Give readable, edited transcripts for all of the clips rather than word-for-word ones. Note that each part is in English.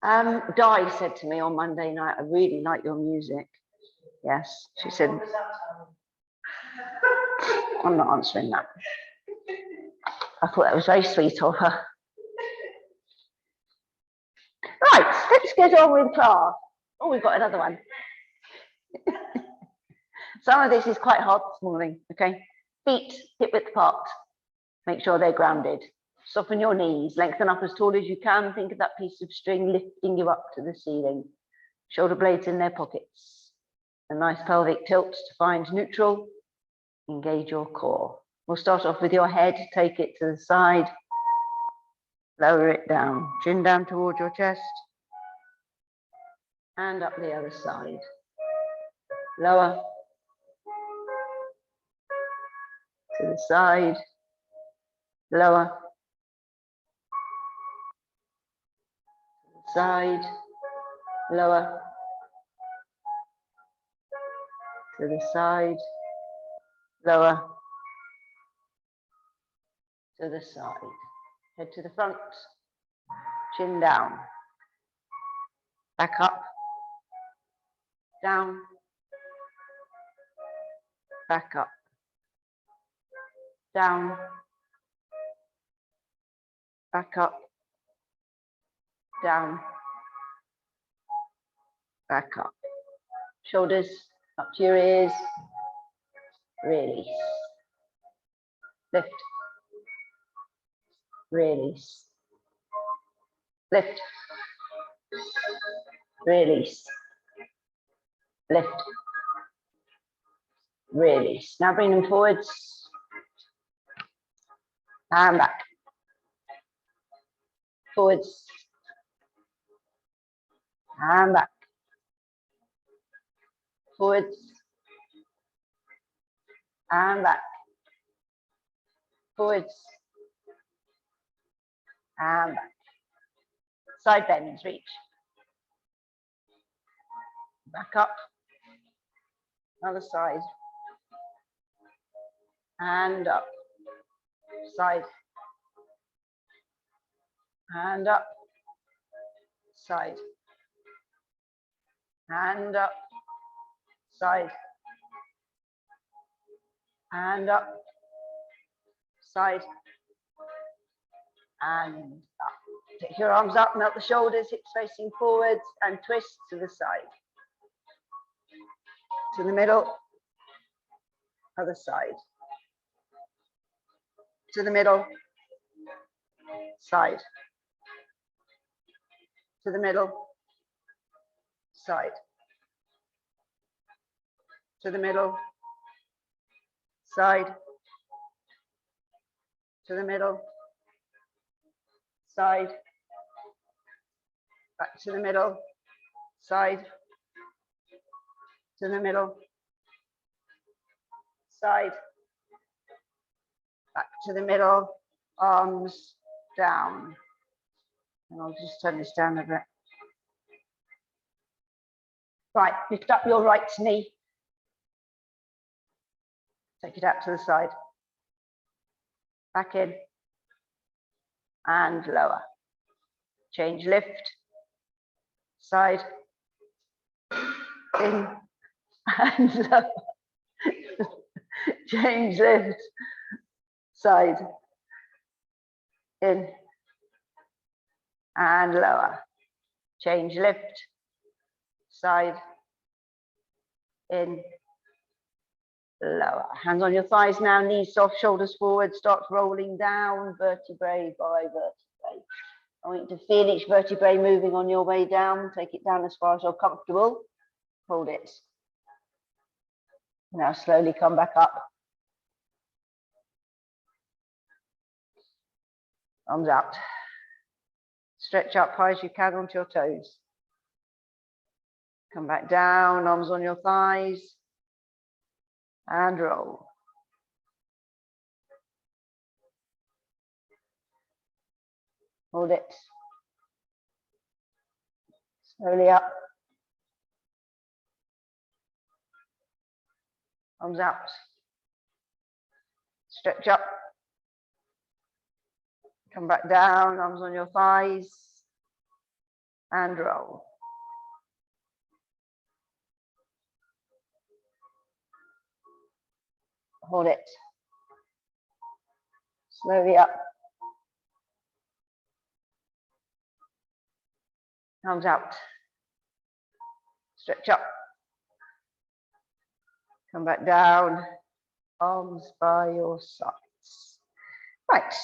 Di said to me on Monday night, I really like your music. Yes, she said. I'm not answering that. I thought that was very sweet of her. Right, let's get on with class. Oh, we've got another one. Some of this is quite hard this morning, okay? Feet hip width apart. Make sure they're grounded. Soften your knees, lengthen up as tall as you can. Think of that piece of string lifting you up to the ceiling. Shoulder blades in their pockets. A nice pelvic tilt to find neutral. Engage your core. We'll start off with your head. Take it to the side. Lower it down. Chin down towards your chest. And up the other side. Lower. To the side. Lower. Side, lower, to the side, lower, to the side. Head to the front, chin down, back up, down, back up, down, back up, down, back up. Shoulders up to your ears. Release. Lift. Release. Lift. Release. Lift. Release. Now bring them forwards. And back. Forwards. And back. Forwards. And back. Forwards. And back. Side bends, reach. Back up. Other side. And up. Side. And up. Side. And up. Side. And up. Side. And up. Take your arms up, melt the shoulders, hips facing forwards, and twist to the side. To the middle. Other side. To the middle. Side. To the middle. Side. To the middle. Side. To the middle. Side. Back to the middle. Side. To the middle. Side. Back to the middle. Arms down. And I'll just turn this down a bit. Right, lift up your right knee. Take it out to the side. Back in. And lower. Change lift. Side. In. And lower. Change lift. Side. In. And lower. Change lift. Side. In. Lower. Hands on your thighs now, knees soft, shoulders forward, start rolling down, vertebrae by vertebrae. I want you to feel each vertebrae moving on your way down. Take it down as far as you're comfortable. Hold it. Now slowly come back up. Arms out. Stretch up high as you can onto your toes. Come back down, arms on your thighs. And roll. Hold it. Slowly up. Arms out. Stretch up. Come back down, arms on your thighs. and roll. Hold it. Slowly up. Arms out. Stretch up. Come back down. Arms by your sides. Right.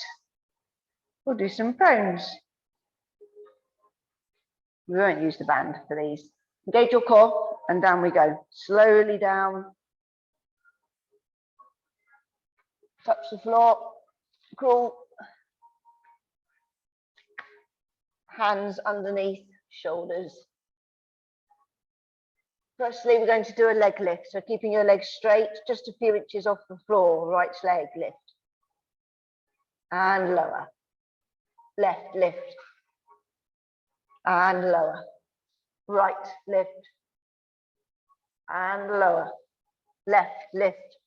We'll do some prones. We won't use the band for these. Engage your core and down we go. Slowly down. Touch the floor. Crawl. Hands underneath shoulders. Firstly, we're going to do a leg lift. So keeping your legs straight, just a few inches off the floor. Right leg lift. And lower. Left lift. And lower. Right lift. And lower. Left lift.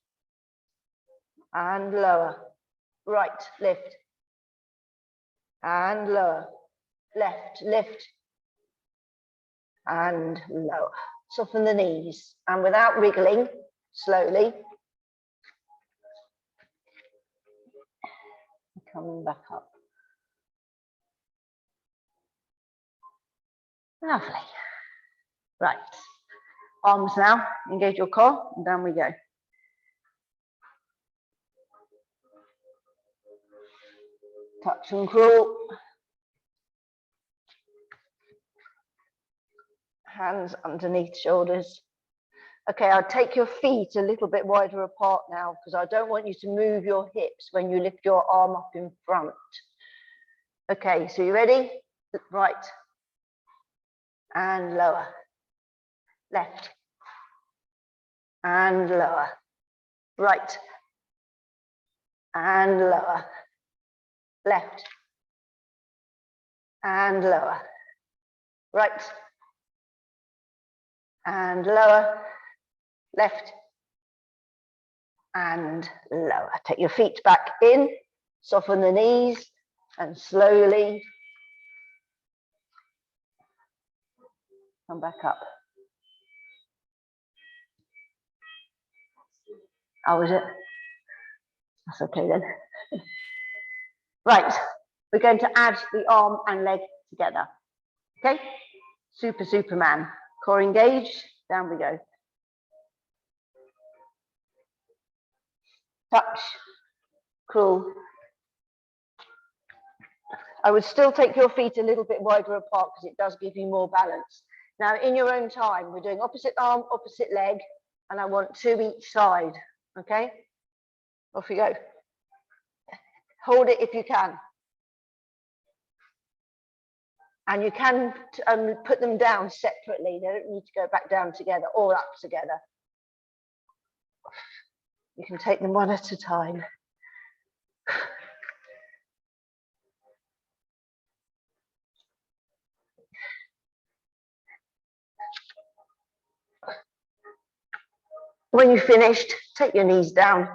And lower. Right lift. And lower. Left lift. And lower. Soften the knees. And without wriggling, slowly. Coming back up. Lovely. Right. Arms now. Engage your core. And down we go. Touch and crawl. Hands underneath shoulders. Okay, I'll take your feet a little bit wider apart now because I don't want you to move your hips when you lift your arm up in front. Okay, so you ready? Right. And lower. Left. And lower. Right. And lower. Left. And lower. Right. And lower. Left. And lower. Take your feet back in. Soften the knees and slowly come back up. How was it? That's okay then. Right, we're going to add the arm and leg together. Okay, Superman. Core engaged, down we go. Touch, crawl. I would still take your feet a little bit wider apart because it does give you more balance. Now, in your own time, we're doing opposite arm, opposite leg, and I want 2 each side. Okay, off you go. Hold it if you can. And you can put them down separately. They don't need to go back down together or up together. You can take them one at a time. When you've finished, take your knees down,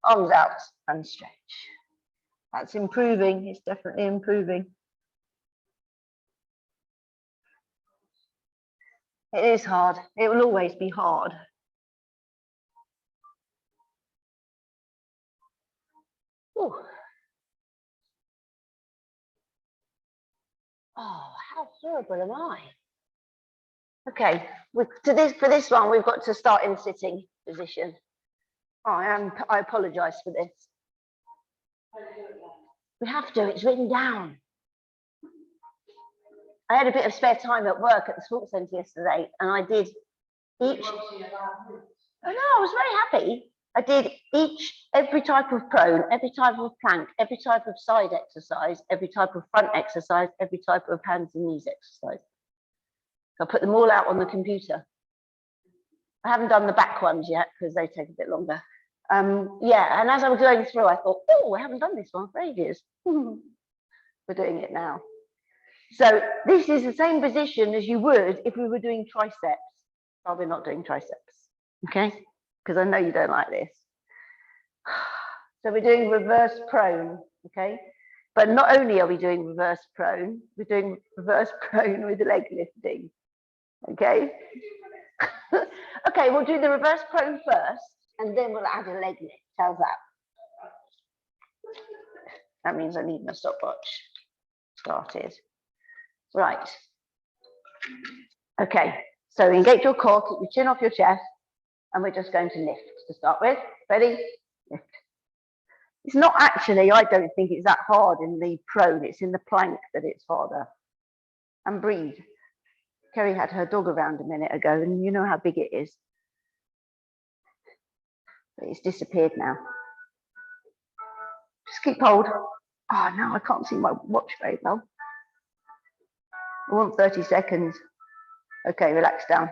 arms out and stretch. That's improving, it's definitely improving. It is hard, it will always be hard. Ooh. Oh, how horrible am I? Okay, for this one, we've got to start in sitting position. I apologise for this. We have to, it's written down. I had a bit of spare time at work at the sports centre yesterday, and I did each. Oh no, I was very happy. I did every type of prone, every type of plank, every type of side exercise, every type of front exercise, every type of hands and knees exercise. So I put them all out on the computer. I haven't done the back ones yet because they take a bit longer. Yeah, and as I was going through, I thought, oh, I haven't done this one for ages. We're doing it now. So this is the same position as you would if we were doing triceps. Oh, we're not doing triceps, okay? Because I know you don't like this. So we're doing reverse prone, okay? But not only are we doing reverse prone, we're doing reverse prone with leg lifting. Okay. Okay, we'll do the reverse prone first, and then we'll add a leg lift. How's that? That means I need my stopwatch started. Right. Okay, so engage your core, keep your chin off your chest, and we're just going to lift to start with. Ready? Lift. It's not actually, I don't think it's that hard in the prone, it's in the plank that it's harder. And breathe. Kerry had her dog around a minute ago, and you know how big it is. But it's disappeared now. Just keep hold. Oh no, I can't see my watch very well. I want 30 seconds. Okay, relax down.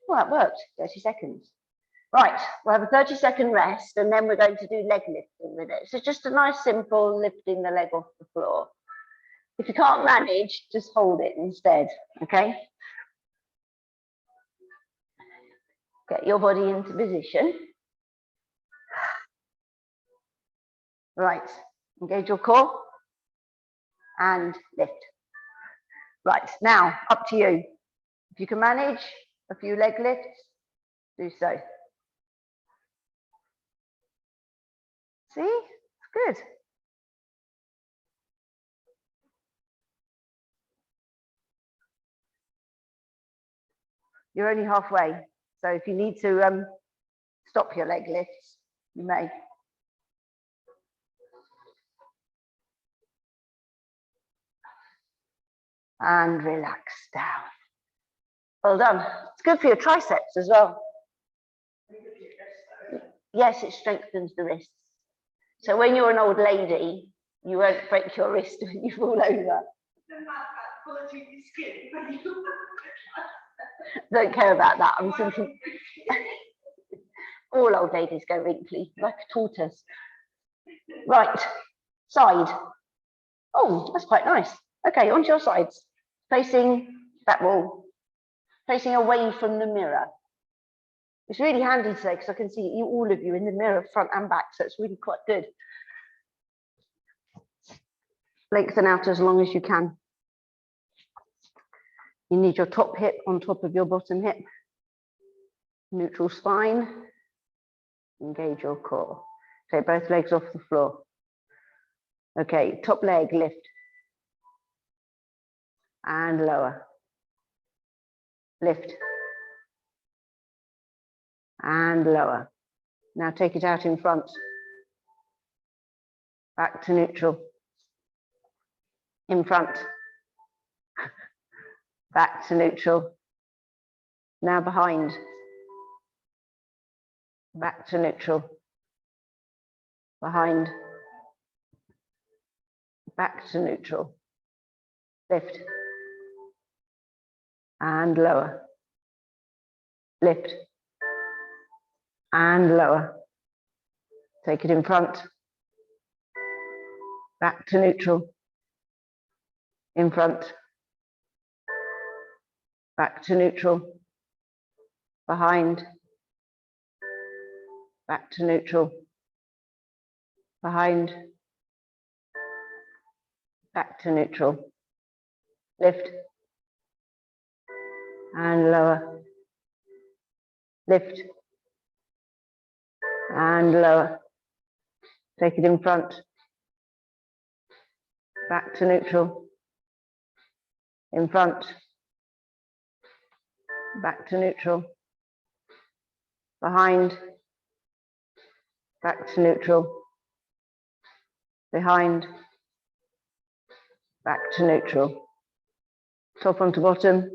Well, that worked, 30 seconds. Right, we'll have a 30-second rest, and then we're going to do leg lifting with it. So just a nice, simple lifting the leg off the floor. If you can't manage, just hold it instead, okay? Get your body into position. Right, engage your core and lift. Right, now up to you. If you can manage a few leg lifts, do so. See, it's good. You're only halfway, so if you need to stop your leg lifts, you may. And relax down. Well done. It's good for your triceps as well. Yes, it strengthens the wrists. So when you're an old lady, you won't break your wrist when you fall over. Don't care about that. I'm thinking all old ladies go wrinkly, like a tortoise. Right, side. Oh, that's quite nice. Okay, onto your sides. Facing that wall. Facing away from the mirror. It's really handy today because I can see you, all of you in the mirror, front and back, so it's really quite good. Lengthen out as long as you can. You need your top hip on top of your bottom hip. Neutral spine. Engage your core. Take both legs off the floor. Okay, top leg lift. And lower. Lift. And lower. Now take it out in front. Back to neutral. In front. Back to neutral. Now behind. Back to neutral. Behind. Back to neutral. Lift. And lower. Lift. And lower. Take it in front. Back to neutral. In front. Back to neutral. Behind. Back to neutral. Behind. Back to neutral. Lift. And lower. Lift. And lower. Take it in front. Back to neutral. In front. Back to neutral. Behind. Back to neutral. Behind. Back to neutral. Top onto bottom.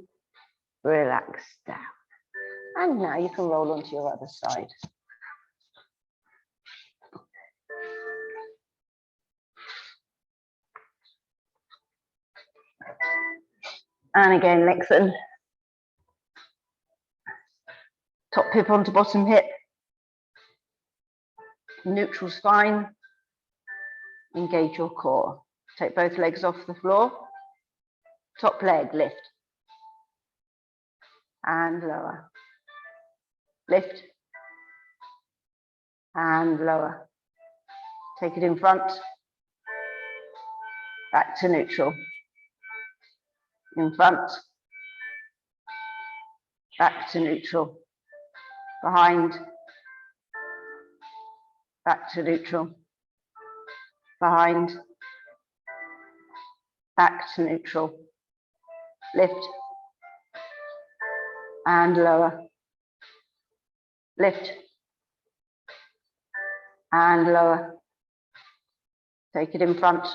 Relax down. And now you can roll onto your other side. And again, lengthen. Top hip onto bottom hip. Neutral spine. Engage your core. Take both legs off the floor. Top leg lift. And lower. Lift. And lower. Take it in front. back to neutral, in front, back to neutral, behind, back to neutral, behind, back to neutral, lift and lower, lift and lower, take it in front,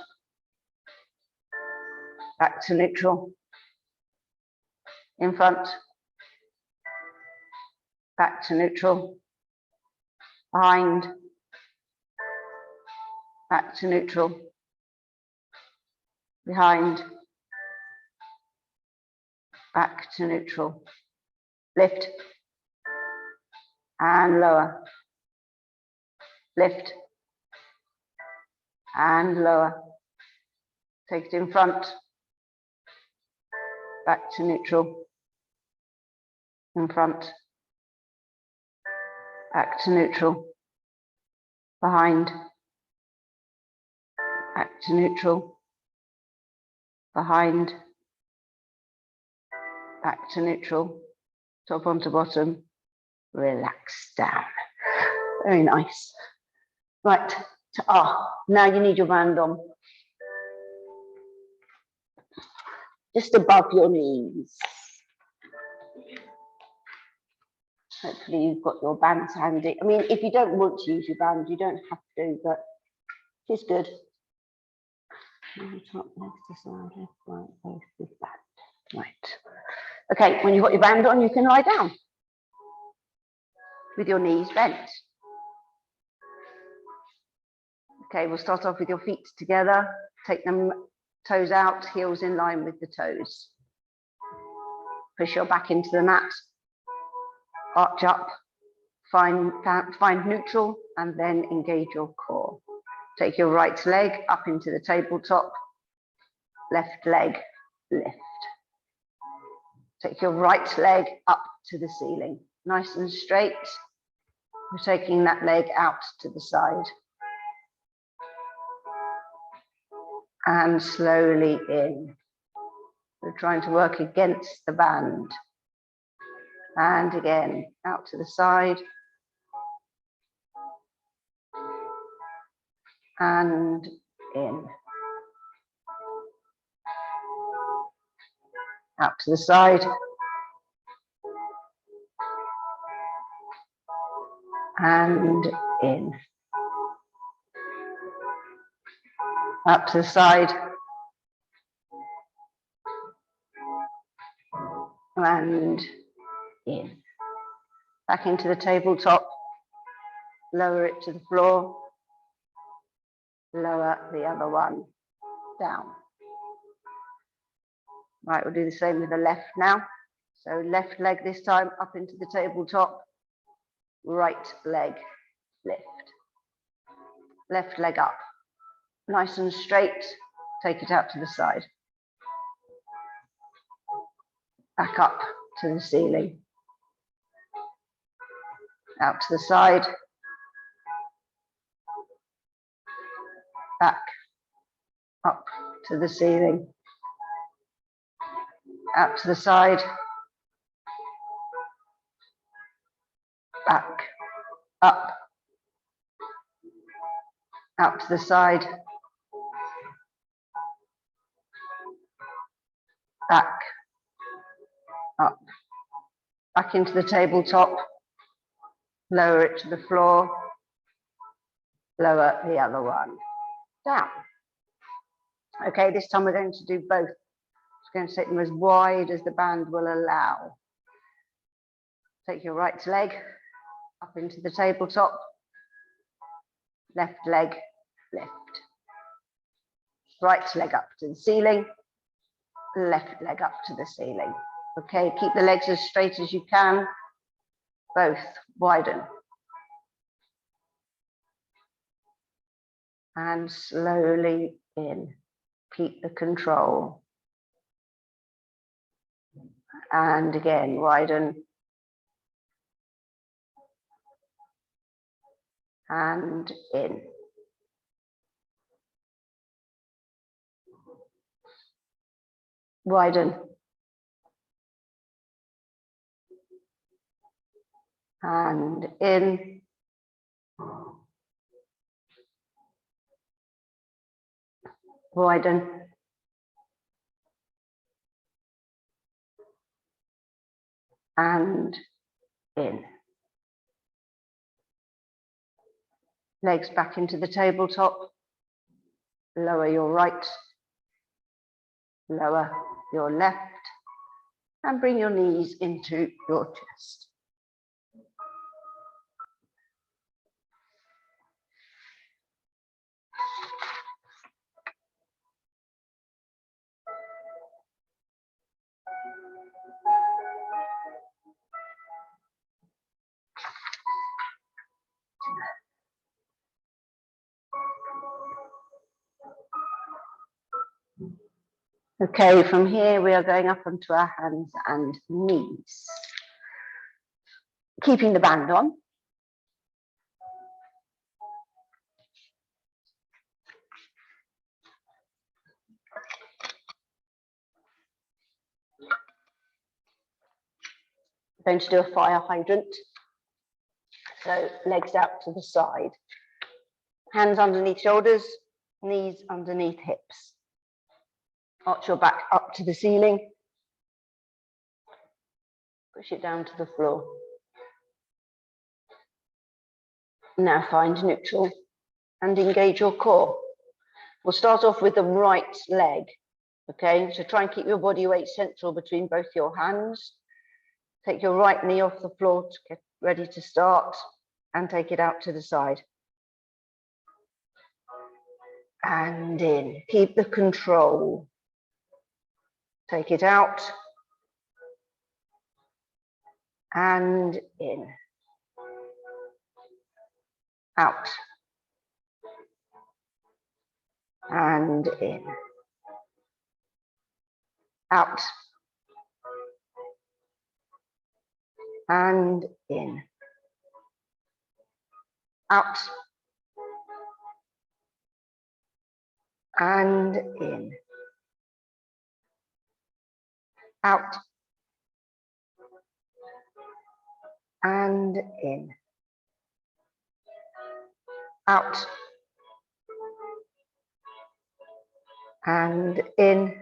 back to neutral, in front, back to neutral, behind, back to neutral, behind, back to neutral, lift and lower, lift and lower, take it in front, back to neutral, in front, back to neutral, behind, back to neutral, behind, back to neutral, top onto bottom, relax down. Very nice. Right, now you need your band on. Just above your knees. Hopefully you've got your bands handy. I mean, if you don't want to use your band, you don't have to, but it's good. Top, legs to side, left, right, both with band. Right. Okay, when you've got your band on, you can lie down with your knees bent. Okay, we'll start off with your feet together. Take them toes out, heels in line with the toes. Push your back into the mat. Arch up, find neutral, and then engage your core. Take your right leg up into the tabletop, left leg lift. Take your right leg up to the ceiling, nice and straight. We're taking that leg out to the side. And slowly in. We're trying to work against the band. And again, out to the side. And in. Out to the side. And in. Out to the side. And in. Back into the tabletop. Lower it to the floor. Lower the other one down. Right, we'll do the same with the left now. So left leg this time up into the tabletop. Right leg lift. Left leg up. Nice and straight. Take it out to the side. Back up to the ceiling. Out to the side. Back up to the ceiling. Out to the side. Back up. Out to the side. Back up. Back into the tabletop. Lower it to the floor. Lower the other one down. Okay, this time we're going to do both. Just going to take them as wide as the band will allow. Take your right leg up into the tabletop. Left leg lift. Right leg up to the ceiling. Left leg up to the ceiling. Okay, keep the legs as straight as you can. Both widen. And slowly in. Keep the control. And again, widen. And in. widen, and in, widen, and in. Legs back into the tabletop. Lower your right, lower your left, and bring your knees into your chest. Okay, from here we are going up onto our hands and knees. Keeping the band on. I'm going to do a fire hydrant. So legs out to the side. Hands underneath shoulders, knees underneath hips. Arch your back up to the ceiling. Push it down to the floor. Now find neutral and engage your core. We'll start off with the right leg. Okay, so try and keep your body weight central between both your hands. Take your right knee off the floor to get ready to start and take it out to the side. And in. Keep the control. Take it out. And in. Out. And in. Out. And in. Out. And in. Out. And in. Out. And in.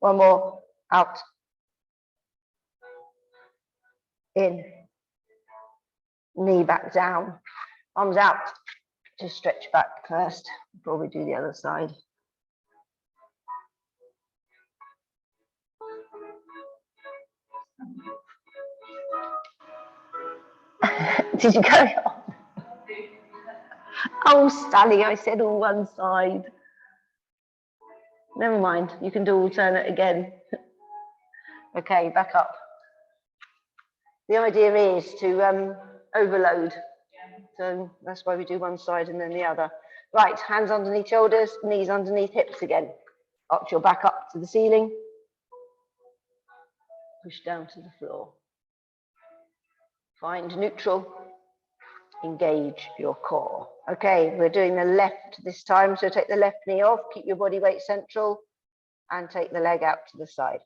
One more. Out. In. Knee back down. Arms out. Just stretch back first before we do the other side. Did you carry on? Oh, Sally, I said on one side. Never mind, you can do alternate again. Okay, back up. The idea is to overload. So that's why we do one side and then the other. Right, hands underneath shoulders, knees underneath hips again. Arch your back up to the ceiling. Push down to the floor. Find neutral. Engage your core. Okay, we're doing the left this time. So take the left knee off, keep your body weight central, and take the leg out to the side.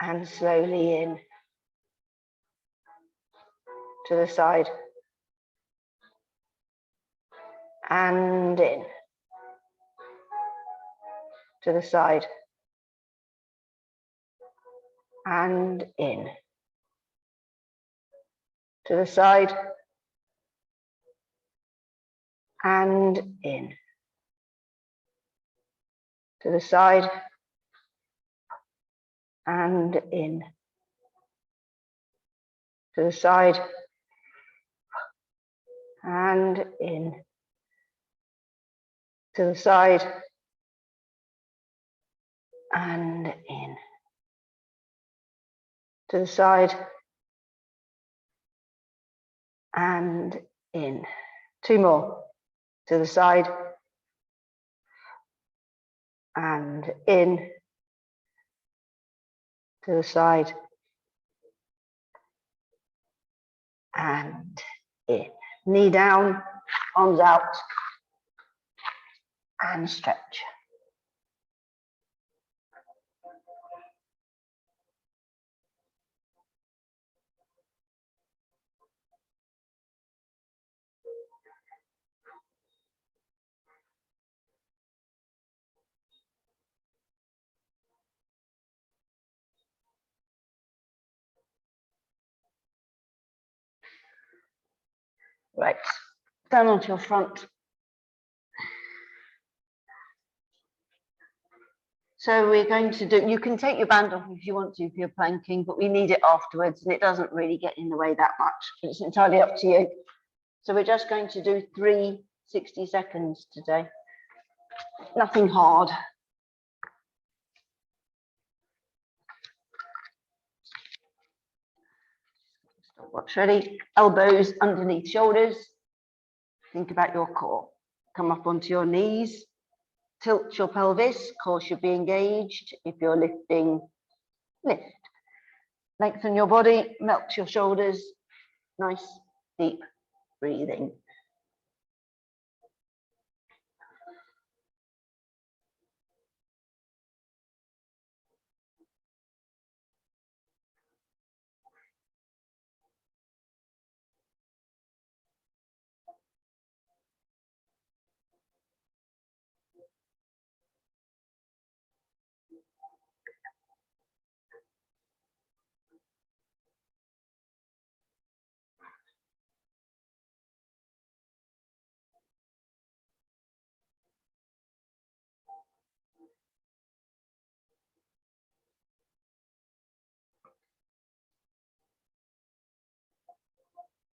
And slowly in. To the side. And in. To the side. And in. To the side. And in. To the side. And in. To the side. And in. To the side. And in. To the side. And in. Two more. To the side. And in. To the side. And in. Knee down, arms out, and stretch. Right, down onto your front. So we're going to do, you can take your band off if you want to, if you're planking, but we need it afterwards and it doesn't really get in the way that much. It's entirely up to you. So we're just going to do 3 60 seconds today. Nothing hard. Stopwatch ready. Elbows underneath shoulders. Think about your core. Come up onto your knees. Tilt your pelvis. Core should be engaged. If you're lifting, lift. Lengthen your body. Melt your shoulders. Nice, deep breathing.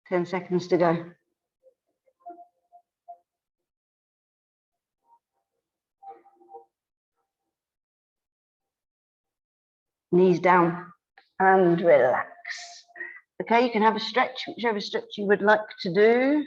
Ten seconds to go. Knees down and relax. Okay, you can have a stretch, whichever stretch you would like to do.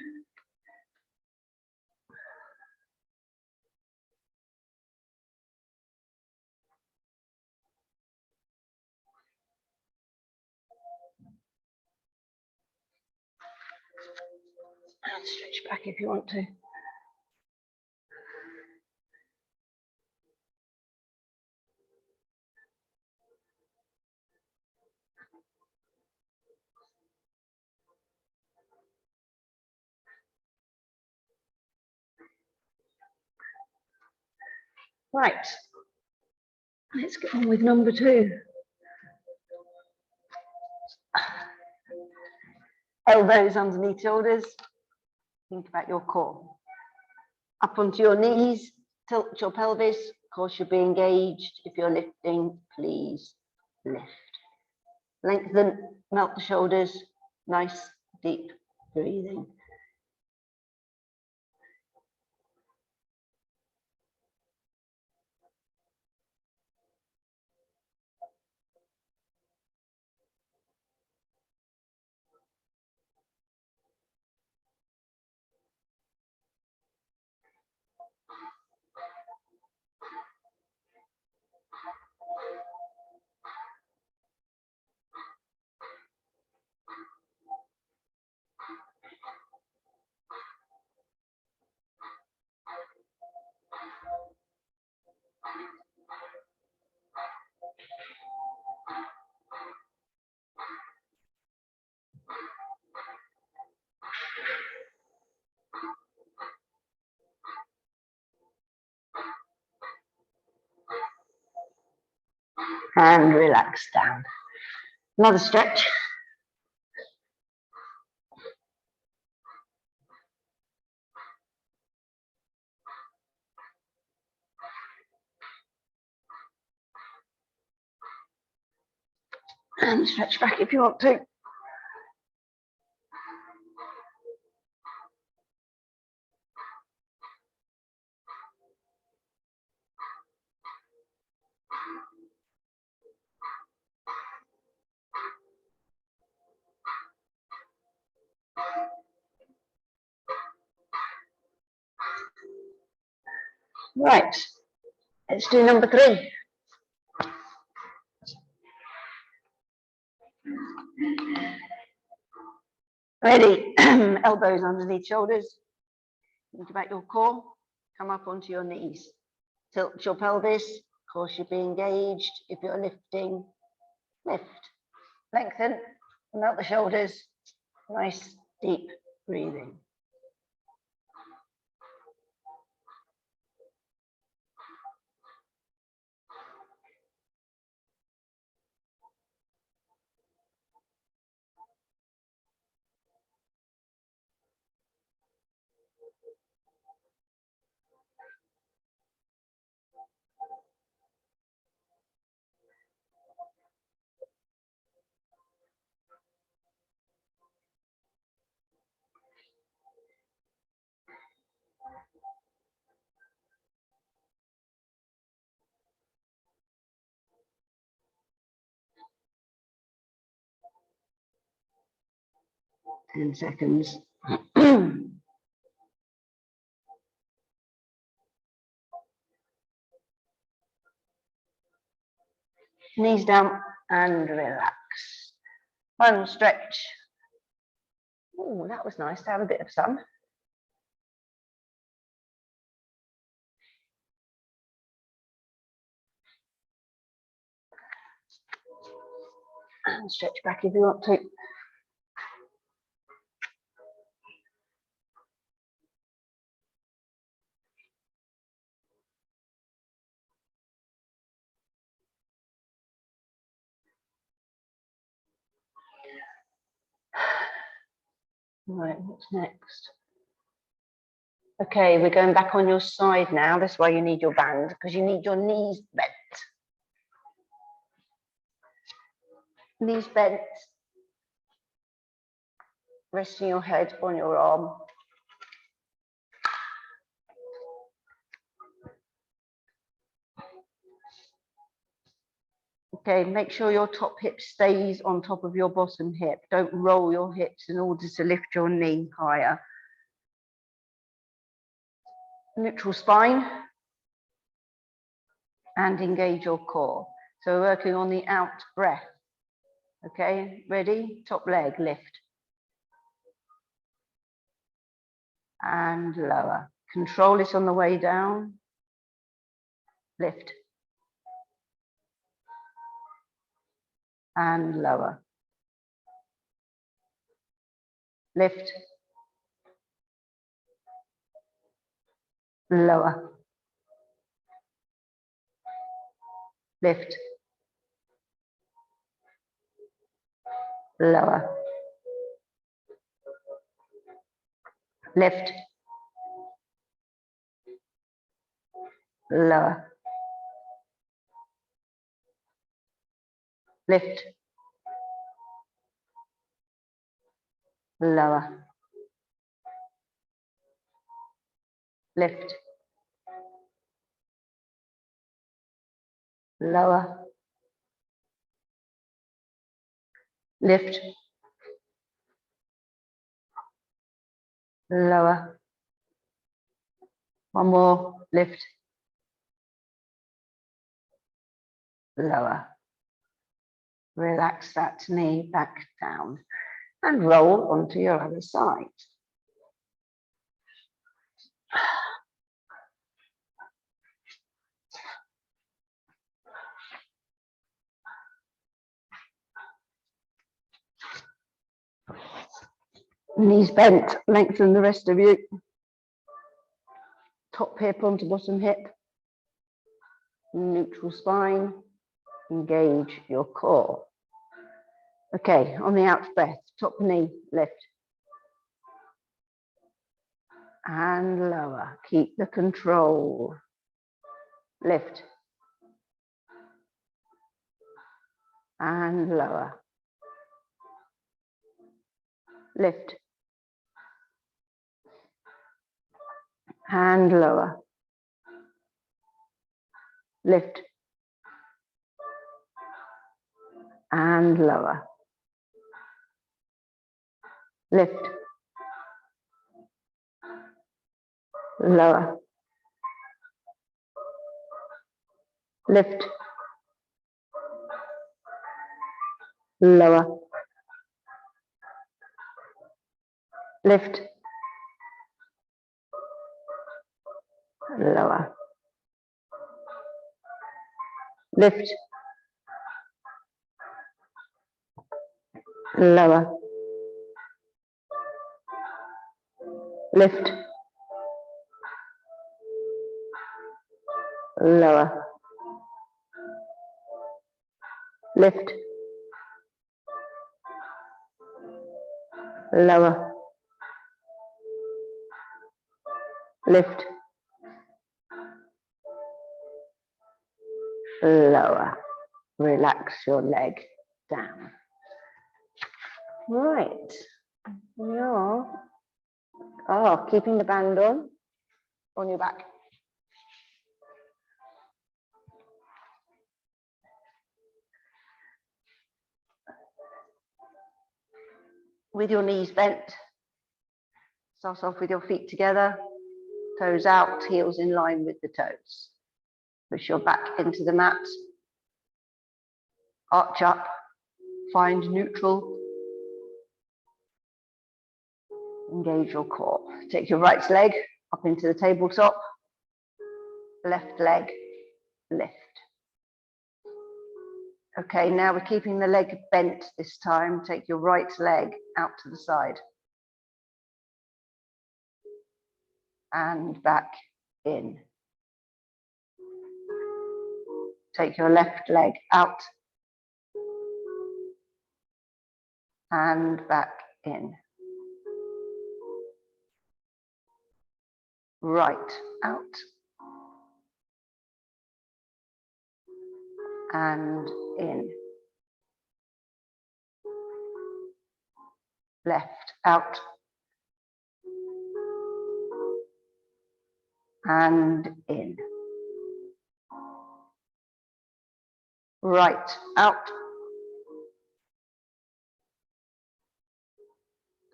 And stretch back if you want to. Right, let's get on with number 2. Elbows underneath shoulders. Think about your core. Up onto your knees, tilt your pelvis. Core should be engaged. If you're lifting, please lift. Lengthen, melt the shoulders. Nice, deep breathing. And relax down. Another stretch. And stretch back if you want to. Right, let's do number 3. Ready, elbows underneath shoulders. Think about your core. Come up onto your knees. Tilt your pelvis. Core should be engaged. If you're lifting, lift. Lengthen, melt the shoulders. Nice, deep breathing. 10 seconds. Knees down and relax. One stretch. Oh, that was nice to have a bit of sun. And stretch back if you want to. Right, what's next? Okay, we're going back on your side now. That's why you need your band, because you need your knees bent. Knees bent. Resting your head on your arm. Okay, make sure your top hip stays on top of your bottom hip. Don't roll your hips in order to lift your knee higher. Neutral spine and engage your core. So we're working on the out breath. Okay, ready? Top leg, lift. And lower. Control it on the way down. Lift. And lower. Lift. Lower. Lift. Lower. Lift. Lower. Lift. Lower. Lift. Lower. Lift. Lower. One more. Lift. Lower. Relax that knee back down and roll onto your other side. Knees bent, lengthen the rest of you. Top hip onto bottom hip. Neutral spine. Engage your core. Okay, on the out breath, top knee, lift. And lower. Keep the control. Lift. And lower. Lift. And lower. Lift. And lower. Lift. Lower. Lift. Lower. Lift. Lower. Lift. Lower. Lift. Lower. Lift. Lower. Lift. Lower. Relax your leg down. Right. You're keeping the band on your back. with your knees bent. Start off with your feet together, toes out, heels in line with the toes. Push your back into the mat. Arch up, find neutral. Engage your core. Take your right leg up into the tabletop. Left leg, lift. Okay, now we're keeping the leg bent this time. Take your right leg out to the side. And back in. Take your left leg out. And back in. Right, out. And in. Left, out. And in. Right, out.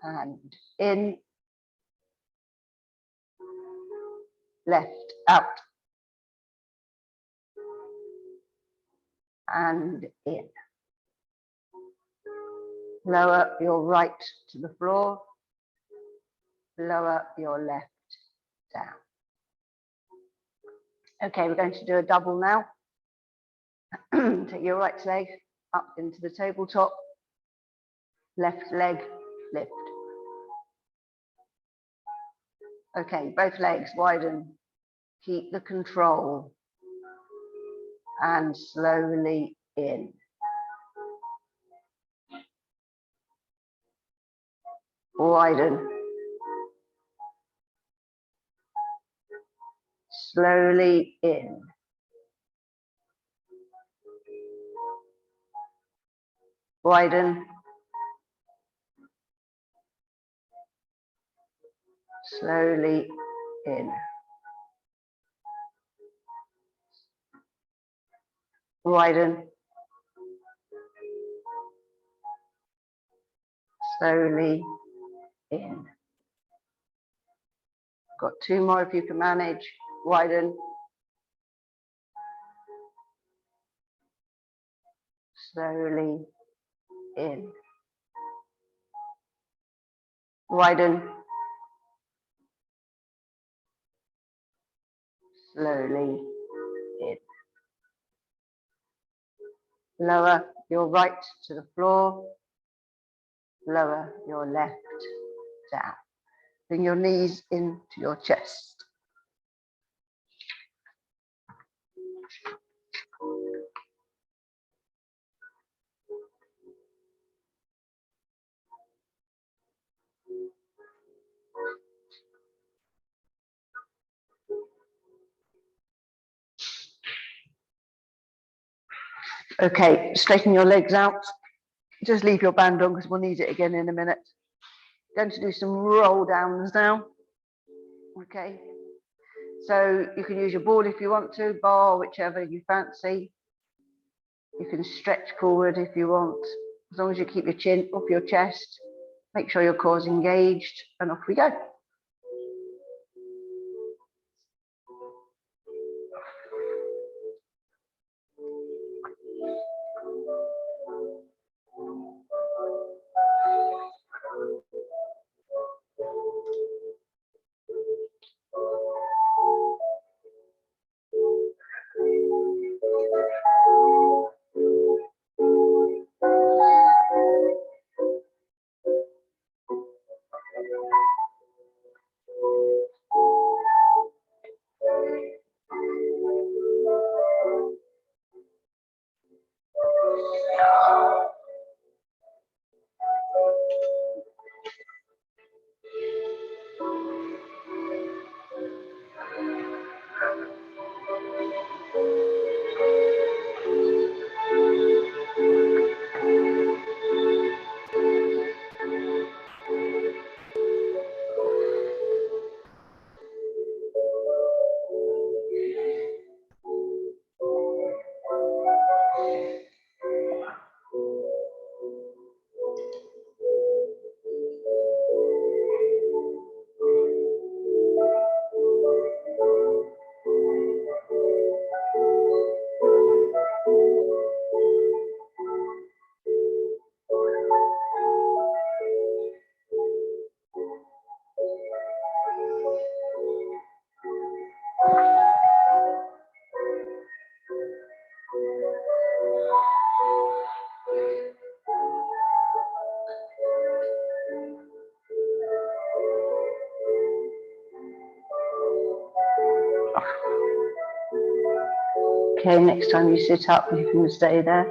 And in. Left, out. And in. Lower your right to the floor. Lower your left down. Okay, we're going to do a double now. Take your right leg up into the tabletop. Left leg, lift. Okay, both legs widen. Keep the control. And slowly in. Widen. Slowly in. Widen. Slowly in. Widen. Slowly in. Got two more if you can manage. Widen. Slowly in. Widen. Slowly in. Lower your right to the floor. Lower your left down. Bring your knees into your chest. Okay, straighten your legs out. Just leave your band on because we'll need it again in a minute. Going to do some roll downs now. Okay, so you can use your ball if you want to, bar, whichever you fancy. You can stretch forward if you want, as long as you keep your chin off your chest. Make sure your core is engaged, and off we go. Okay, next time you sit up, you can stay there.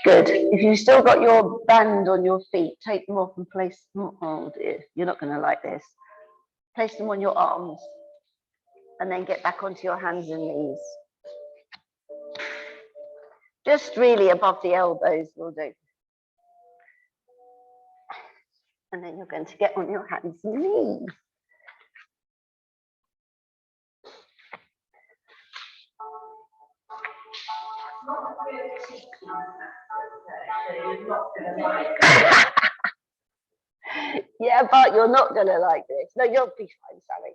Good. If you've still got your band on your feet, take them off and place them. Oh dear, you're not going to like this. Place them on your arms and then get back onto your hands and knees. Just really above the elbows will do. And then you're going to get on your hands and knees. Yeah, but you're not going to like this. No, you'll be fine, Sally.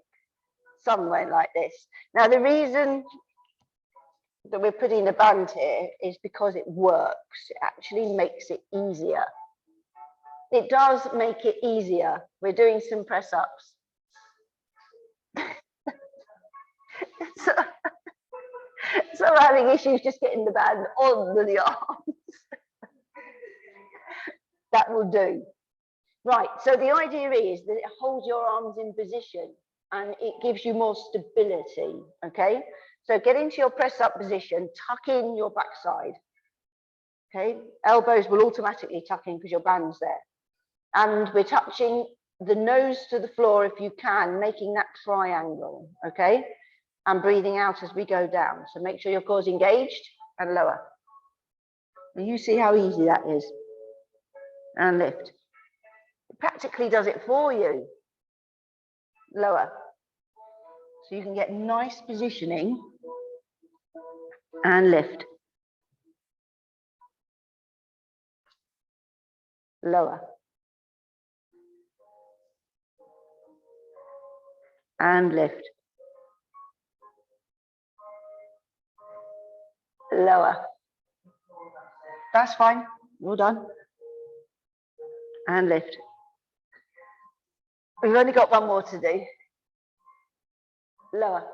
Some won't like this. Now, the reason that we're putting a band here is because it works. It actually makes it easier. It does make it easier. We're doing some press ups. So I'm having issues just getting the band on the arms. That will do. Right, so the idea is that it holds your arms in position and it gives you more stability, okay? So get into your press up position, tuck in your backside, okay? Elbows will automatically tuck in because your band's there. And we're touching the nose to the floor if you can, making that triangle, okay? And breathing out as we go down. So make sure your core's engaged and lower. And you see how easy that is. And lift. It practically does it for you. Lower. So you can get nice positioning and lift. Lower. And lift. Lower. That's fine. Well done. And lift. We've only got one more to do. Lower.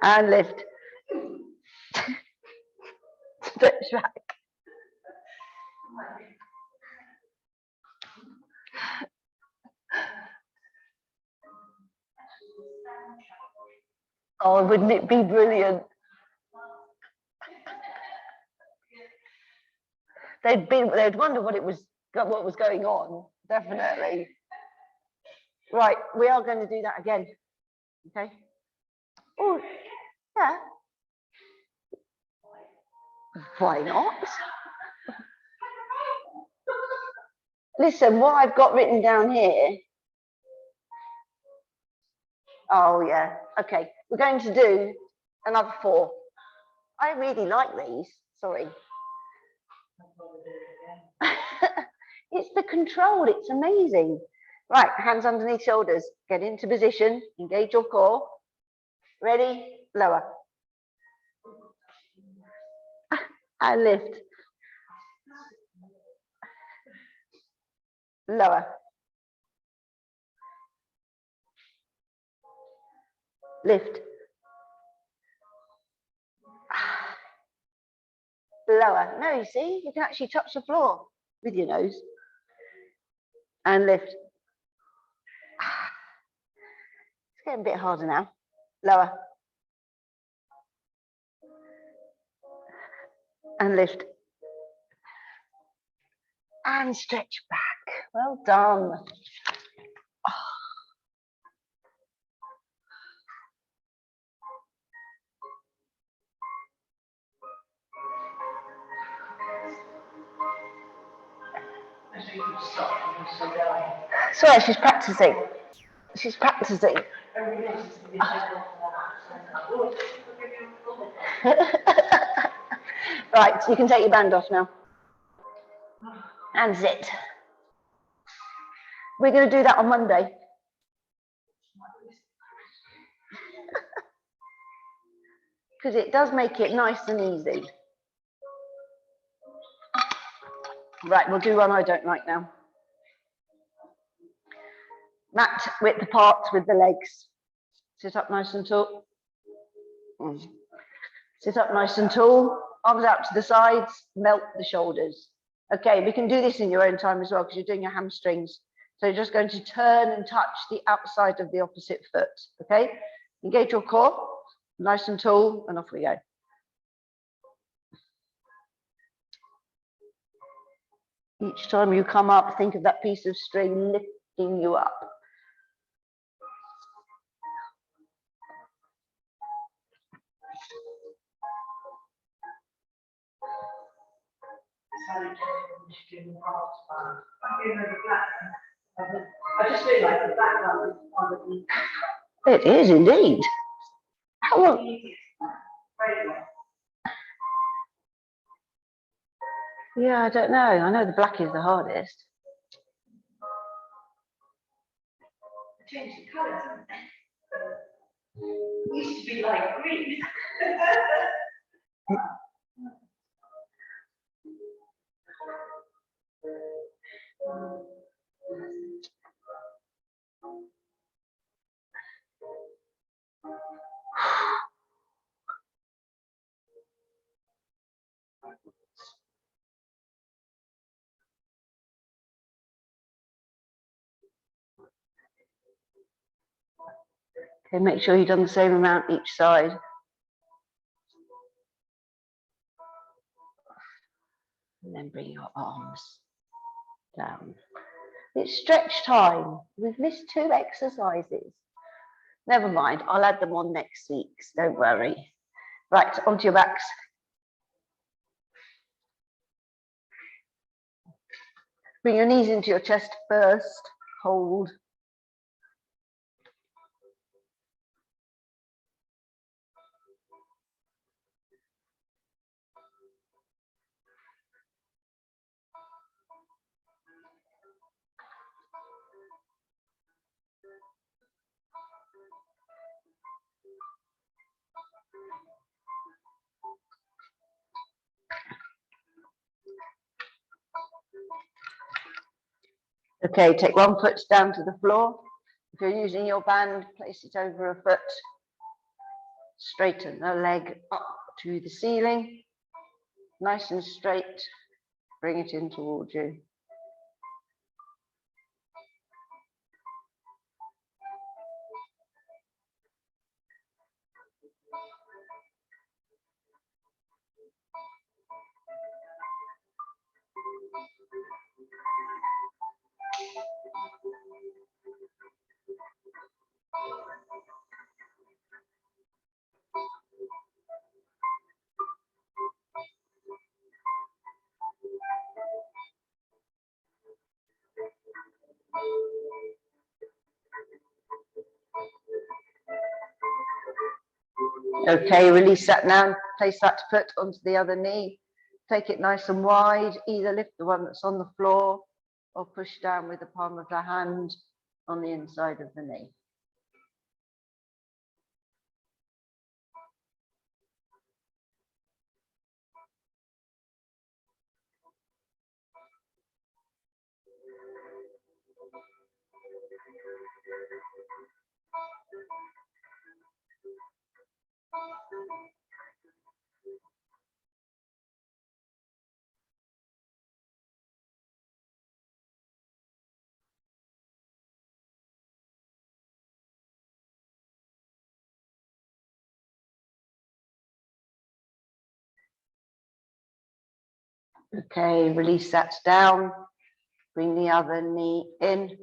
And lift. Stretch back. Oh, wouldn't it be brilliant? They'd wonder what was going on, definitely. Right, we are going to do that again. Okay. Oh, yeah. Why not? Listen, what I've got written down here. Oh, yeah. Okay, we're going to do another 4. I really like these. Sorry. It's the control. It's amazing. Right, hands underneath shoulders. Get into position. Engage your core. Ready? Lower. And lift. Lower. Lift. Lower. No, you see, you can actually touch the floor with your nose. And lift. It's getting a bit harder now. Lower. And lift. And stretch back. Well done. Sorry, she's practicing. She's practicing. Right, you can take your band off now. And sit. We're going to do that on Monday. Because it does make it nice and easy. Right, we'll do one I don't like now. Mat width apart with the legs. Sit up nice and tall. Sit up nice and tall. arms out to the sides, melt the shoulders. Okay, we can do this in your own time as well because you're doing your hamstrings. So you're just going to turn and touch the outside of the opposite foot, okay? Engage your core, nice and tall, and off we go. Each time you come up, think of that piece of string lifting you up. I just realised the background is it is indeed. How long? Yeah, I don't know. I know the black is the hardest. Change the colours, haven't they? It used to be like green. Okay, make sure you've done the same amount each side. And then bring your arms down. It's stretch time. We've missed 2 exercises. Never mind, I'll add them on next week, don't worry. Right, onto your backs. Bring your knees into your chest first, hold. Okay, take one foot down to the floor. If you're using your band, place it over a foot. Straighten the leg up to the ceiling. Nice and straight. Bring it in towards you. Okay, release that now. Place that foot onto the other knee. Take it nice and wide. Either lift the one that's on the floor or push down with the palm of the hand on the inside of the knee. Okay, release that down. Bring the other knee in.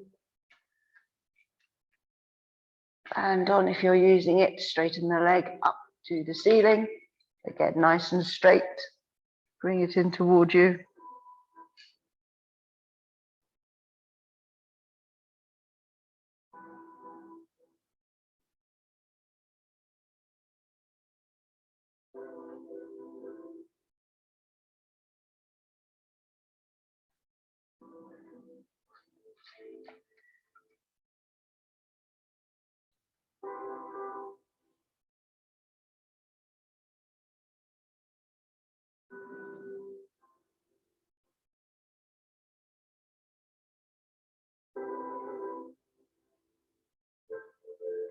And on, if you're using it, straighten the leg up to the ceiling. Again, nice and straight. Bring it in towards you.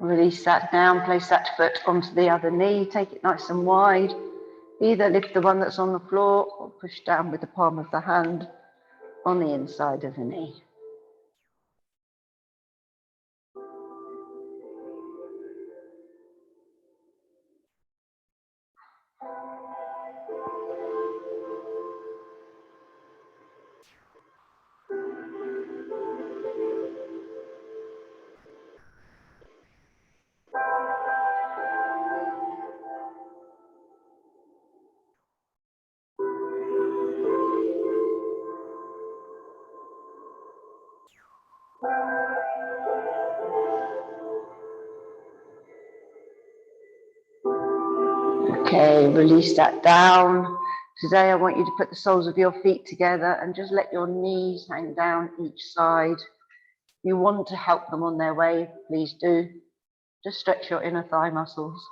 Release that down, place that foot onto the other knee, take it nice and wide. Either lift the one that's on the floor or push down with the palm of the hand on the inside of the knee. Okay, release that down. Today I want you to put the soles of your feet together and just let your knees hang down each side. If you want to help them on their way, please do. Just stretch your inner thigh muscles.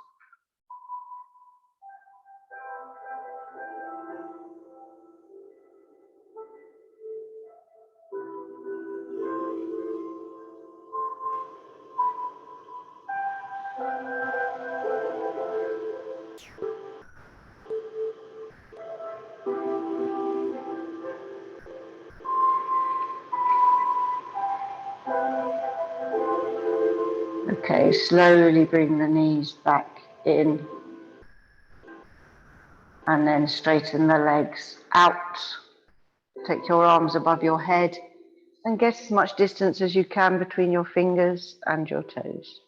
Okay, slowly bring the knees back in and then straighten the legs out. Take your arms above your head and get as much distance as you can between your fingers and your toes.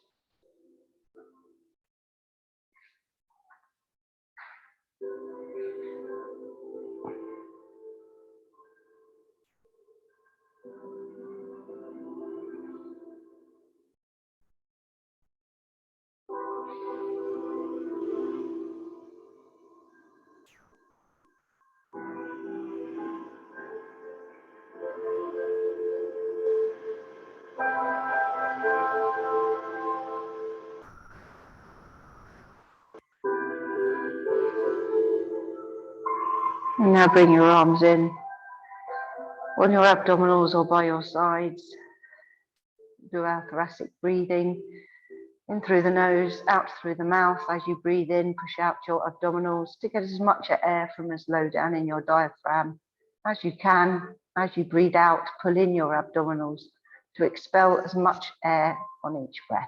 And now bring your arms in on your abdominals or by your sides. Do our thoracic breathing. In through the nose, out through the mouth. As you breathe in, push out your abdominals to get as much air from as low down in your diaphragm as you can. As you breathe out, pull in your abdominals to expel as much air on each breath.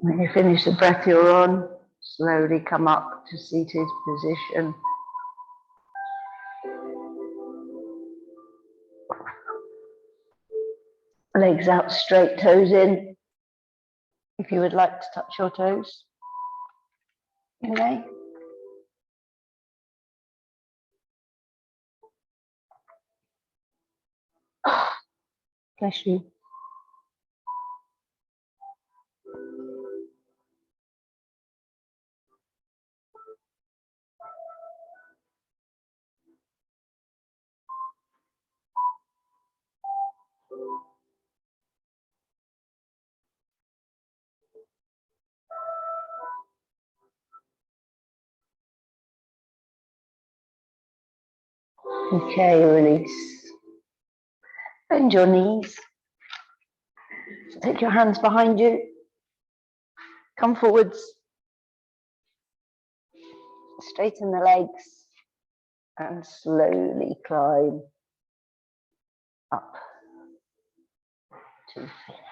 When you finish the breath you're on, slowly come up to seated position. Legs out straight, toes in. If you would like to touch your toes, you may. Bless you. Okay, release. Bend your knees. Take your hands behind you. Come forwards. Straighten the legs and slowly climb up to finish.